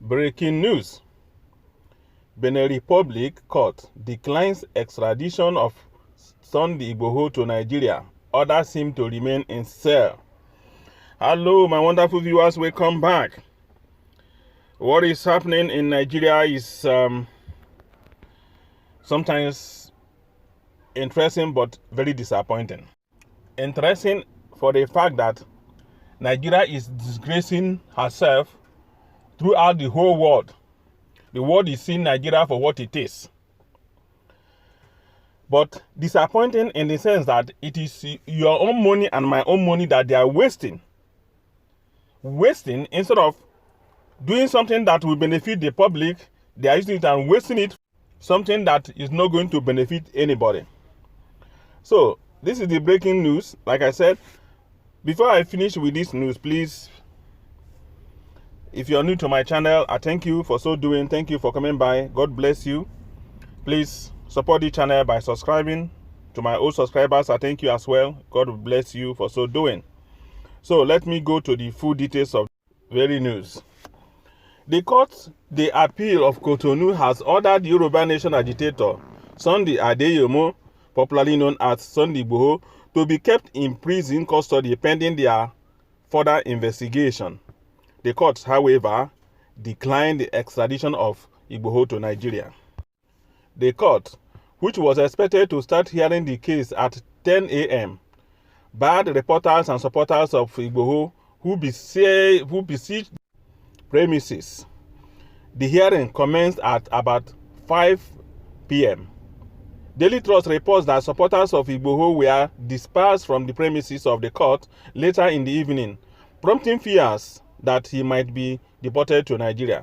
Breaking news. Benin Republic Court declines extradition of Sunday Igboho to Nigeria. Orders him to remain in cell. Hello, my wonderful viewers. Welcome back. What is happening in Nigeria is sometimes interesting but very disappointing. Interesting for the fact that Nigeria is disgracing herself throughout the whole world. The world is seeing Nigeria for what it is. But disappointing in the sense that it is your own money and my own money that they are wasting. Wasting instead of doing something that will benefit the public, they are using it and wasting it, something that is not going to benefit anybody. So, this is the breaking news. Like I said, before I finish with this news, please, if you are new to my channel, I thank you for so doing. Thank you for coming by. God bless you. Please support the channel by subscribing. To my old subscribers, I thank you as well. God bless you for so doing. So let me go to the full details of the very news. The court, the appeal of Cotonou, has ordered Yoruba Nation agitator Sunday Adeyemo, popularly known as Sunday Igboho, to be kept in prison custody pending their further investigation. The court, however, declined the extradition of Igboho to Nigeria. The court, which was expected to start hearing the case at 10 a.m., barred reporters and supporters of Igboho who besieged premises. The hearing commenced at about 5 p.m. Daily Trust reports that supporters of Igboho were dispersed from the premises of the court later in the evening, prompting fears that he might be deported to Nigeria.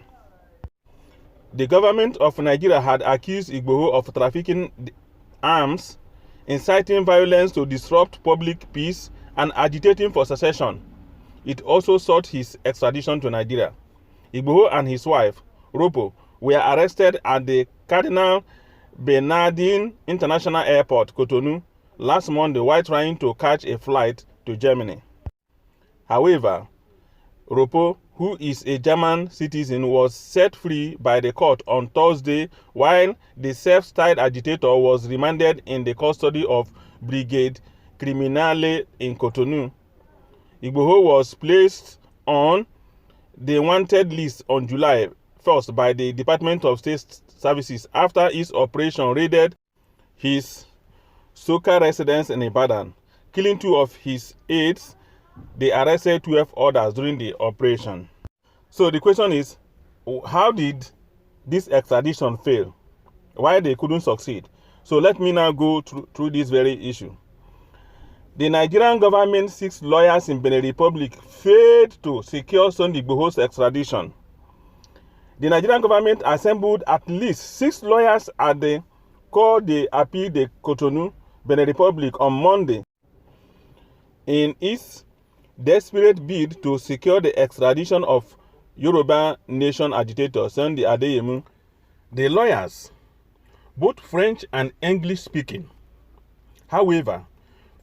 The government of Nigeria had accused Igboho of trafficking arms, inciting violence to disrupt public peace, and agitating for secession. It also sought his extradition to Nigeria. Igboho and his wife, Ropo, were arrested at the Cardinal Bernardin International Airport, Cotonou, last Monday while trying to catch a flight to Germany. However, Ropo, who is a German citizen, was set free by the court on Thursday, while the self-styled agitator was remanded in the custody of Brigade Criminale in Cotonou. Igboho was placed on the wanted list on July 1st by the Department of State Services after its operation raided his Soka residence in Ibadan, killing 2 of his aides. They arrested 12 others during the operation. So the question is, how did this extradition fail? Why they couldn't succeed? So let me now go through this very issue. The Nigerian government, 6 lawyers in Benin Republic, failed to secure Sunday Igboho's extradition. The Nigerian government assembled at least 6 lawyers at the Cour d'Appel de Cotonou, Benin Republic, on Monday in its desperate bid to secure the extradition of Yoruba Nation agitator Sunday Adeyemo. The lawyers, both French and English speaking, however,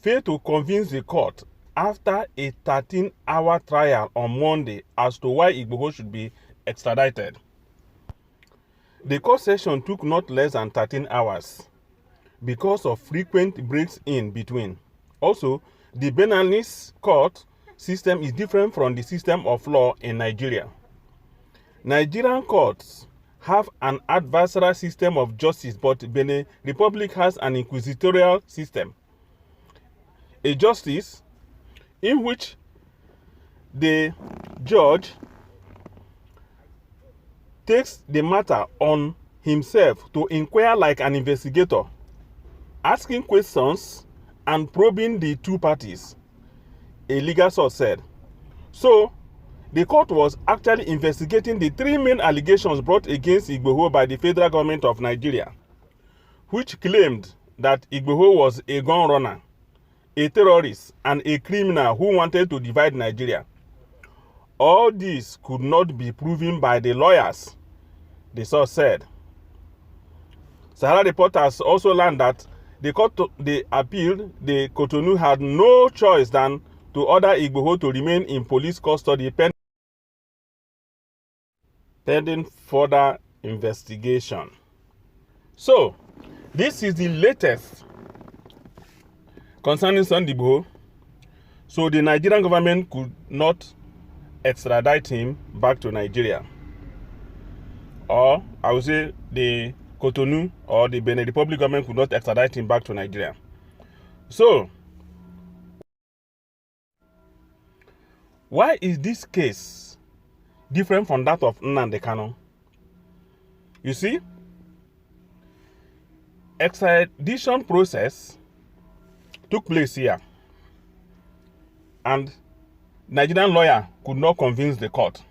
failed to convince the court after a 13-hour trial on Monday as to why Igboho should be extradited. The court session took not less than 13 hours because of frequent breaks in between. Also, the Beninese court system is different from the system of law in Nigeria. Nigerian courts have an adversarial system of justice, but Benin Republic has an inquisitorial system. A justice in which the judge takes the matter on himself to inquire like an investigator, asking questions and probing the 2 parties, a legal source said. So, the court was actually investigating the 3 main allegations brought against Igboho by the federal government of Nigeria, which claimed that Igboho was a gun runner, a terrorist, and a criminal who wanted to divide Nigeria. All this could not be proven by the lawyers, the source said. Sahara reporters also learned that the court they appealed, the Cotonou had no choice than to order Igboho to remain in police custody pending further investigation. So, this is the latest concerning Sunday Igboho. So the Nigerian government could not extradite him back to Nigeria. Or I would say the Cotonou or the Benin Republic government could not extradite him back to Nigeria. So, why is this case different from that of Nnamdi Kanu? You see, extradition process took place here, and Nigerian lawyer could not convince the court.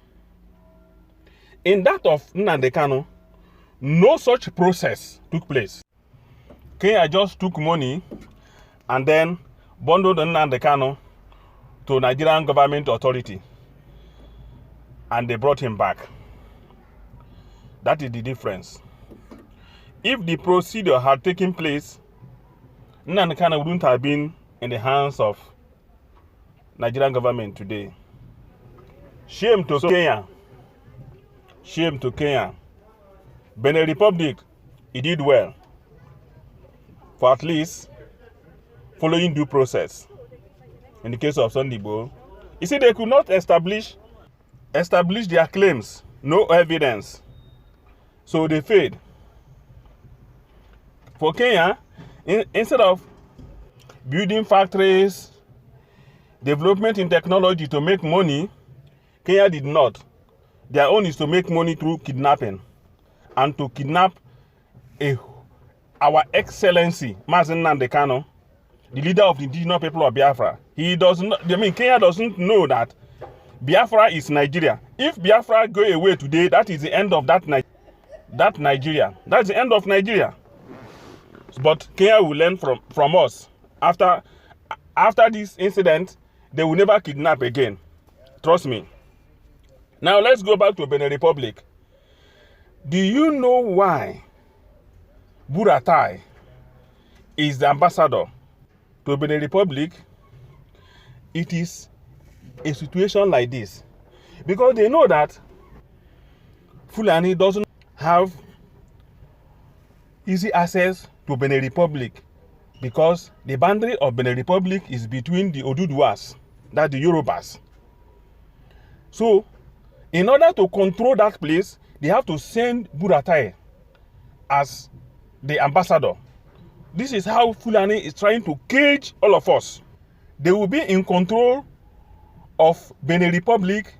In that of Nnamdi Kanu, no such process took place. Kenya just took money and then bundled Nnamdi Kanu to Nigerian government authority, and they brought him back. That is the difference. If the procedure had taken place, Nnamdi Kanu wouldn't have been in the hands of Nigerian government today. Shame to Kenya. Shame to Kenya. Benin Republic, he did well for at least following due process. In the case of Sunday Igboho, you see, they could not establish their claims, no evidence, so they failed. For Kenya, instead of building factories, development in technology to make money, Kenya did not. Their own is to make money through kidnapping, and to kidnap our excellency, Mazen Nnamdi Kanu, the leader of the indigenous people of Biafra. He does not, Kenya doesn't know that Biafra is Nigeria. If Biafra go away today, that is the end of that Nigeria. That's the end of Nigeria. But Kenya will learn from us. After this incident, they will never kidnap again. Trust me. Now let's go back to Benin Republic. Do you know why Buratai is the ambassador to Benin Republic? It is a situation like this because they know that Fulani doesn't have easy access to Benin Republic, because the boundary of Benin Republic is between the Oduduwas, that's the Yorubas. So, in order to control that place, they have to send Buratai as the ambassador. This is how Fulani is trying to cage all of us. They will be in control of Benin Republic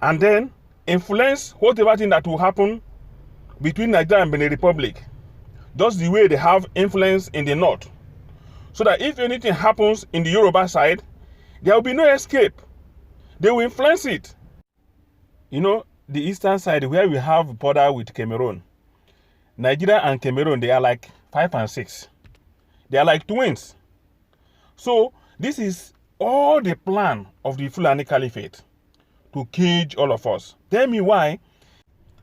and then influence whatever thing that will happen between Nigeria and Benin Republic, just the way they have influence in the north. So that if anything happens in the Yoruba side, there will be no escape. They will influence it. You know, the eastern side where we have border with Cameroon, Nigeria and Cameroon, they are like 5 and 6. They are like twins. So this is all the plan of the Fulani Caliphate to cage all of us. Tell me why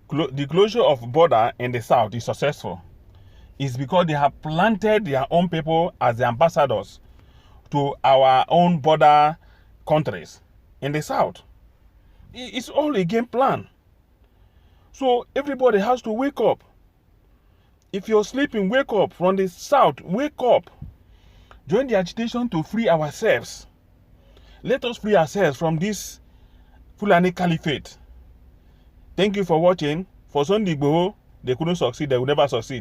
the closure of border in the south is successful. It's because they have planted their own people as the ambassadors to our own border countries in the south. It's all a game plan. So everybody has to wake up. If you're sleeping, wake up. From the south, wake up. Join the agitation to free ourselves. Let us free ourselves from this Fulani Caliphate. Thank you for watching. For Sunday Igboho, they couldn't succeed. They will never succeed.